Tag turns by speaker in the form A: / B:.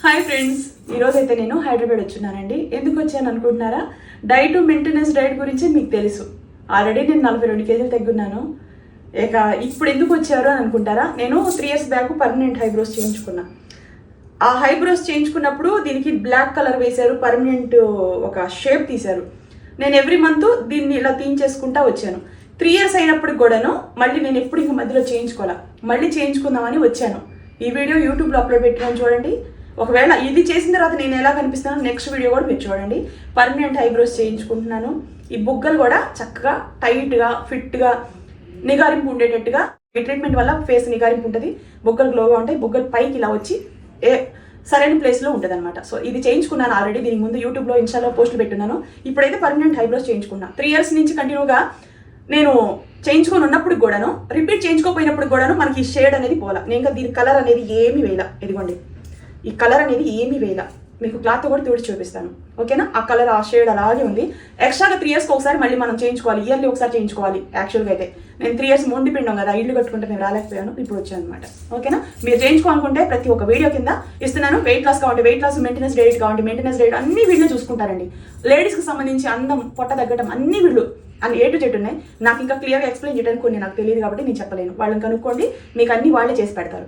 A: Hi friends, ఈరోజైతే నేను హైదరాబాద్ వచ్చున్నానండి. ఎందుకు వచ్చాను అనుకుంటున్నారా? డైట్ మెయింటెనెన్స్ డైట్ గురించి మీకు తెలుసు. ఆల్రెడీ నేను 42 కేజీలు తగ్గున్నాను. ఇక ఇప్పుడు ఎందుకు వచ్చారు అని అనుకుంటారా? నేను 3 years బ్యాక్ పర్మనెంట్ హైబ్రోస్ చేయించుకున్నా. ఆ హైబ్రోస్ చేయించుకున్నప్పుడు దీనికి బ్లాక్ కలర్ వేశారు, పర్మనెంట్ ఒక షేప్ తీశారు. నేను ఎవ్రీ మంత్ దీన్ని ఇలా తీయించేసుకుంటా వచ్చాను. 3 years అయినప్పటికి కూడాను మళ్ళీ నేను ఎప్పుడు ఇంక మధ్యలో చేయించుకోవాలా, మళ్ళీ చేయించుకుందామని వచ్చాను. ఈ వీడియో యూట్యూబ్లో అప్లోడ్ పెట్టినాను, చూడండి. ఒకవేళ ఇది చేసిన తర్వాత నేను ఎలా కనిపిస్తానో నెక్స్ట్ వీడియో కూడా మీరు చూడండి. పర్మనెంట్ ఐబ్రోస్ చేయించుకుంటున్నాను. ఈ బుగ్గలు కూడా చక్కగా టైట్గా ఫిట్గా నిగారింపు ఉండేటట్టుగా. ఈ ట్రీట్మెంట్ వల్ల ఫేస్ నిగారింపు ఉంటుంది, బుగ్గలు గ్లోగా ఉంటాయి, బుగ్గలు పైకి ఇలా వచ్చి సరైన ప్లేస్లో ఉంటుంది అనమాట. సో ఇది చేయించుకున్నాను ఆల్రెడీ. దీనికి ముందు యూట్యూబ్లో ఇన్స్టాలో పోస్టులు పెట్టున్నాను. ఇప్పుడైతే పర్మనెంట్ ఐబ్రోస్ చేయించుకున్నాను. 3 years నుంచి కంటిన్యూగా నేను చేయించుకొని ఉన్నప్పుడు కూడాను, రిపీట్ చేయించుకోపోయినప్పుడు కూడాను మనకి ఈ షేడ్ అనేది పోలా. నేను ఇంకా దీని కలర్ అనేది ఏమీ వేయాల. ఇదిగోండి, ఈ కలర్ అనేది ఏమీ వేయాల. మీకు క్లాత్ కూడా తుడిచి చూపిస్తాను, ఓకేనా? ఆ కలర్ ఆ షేడ్ అలాగే ఉంది. ఎక్స్ట్రాగా 3 yearsకి ఒకసారి మళ్ళీ మనం చేయించుకోవాలి, ఇయర్లీ ఒకసారి చేయించుకోవాలి. యాక్చువల్గా అయితే నేను 3 years మొండి పిండం కదా, ఇల్లు కట్టుకుంటే నేను రాలేకపోయాను, ఇప్పుడు వచ్చాను అనమాట. ఓకేనా? మీరు చేయించుకోవాలనుకుంటే ప్రతి ఒక్క వీడియో కింద ఇస్తున్నాను. వెయిట్ లాస్ కావాలి, వెయిట్ లాస్, మెయింటెనెన్స్ డైట్ కావాలి, మెయింటెనెన్స్ డైట్ అన్ని వీడియో చూసుకుంటారండి. లేడీస్కి సంబంధించి అందం, పొట్ట తగ్గడం అన్ని వీళ్ళు అన్ని A to Z ఉన్నాయి. నాకు ఇంకా క్లియర్గా ఎక్స్ప్లెయిన్ చేయడానికి కొన్ని నాకు తెలియదు కాబట్టి నేను చెప్పలేను. వాళ్ళని కనుక్కోండి, మీకు అన్ని వాళ్ళే చేసి పెడతారు.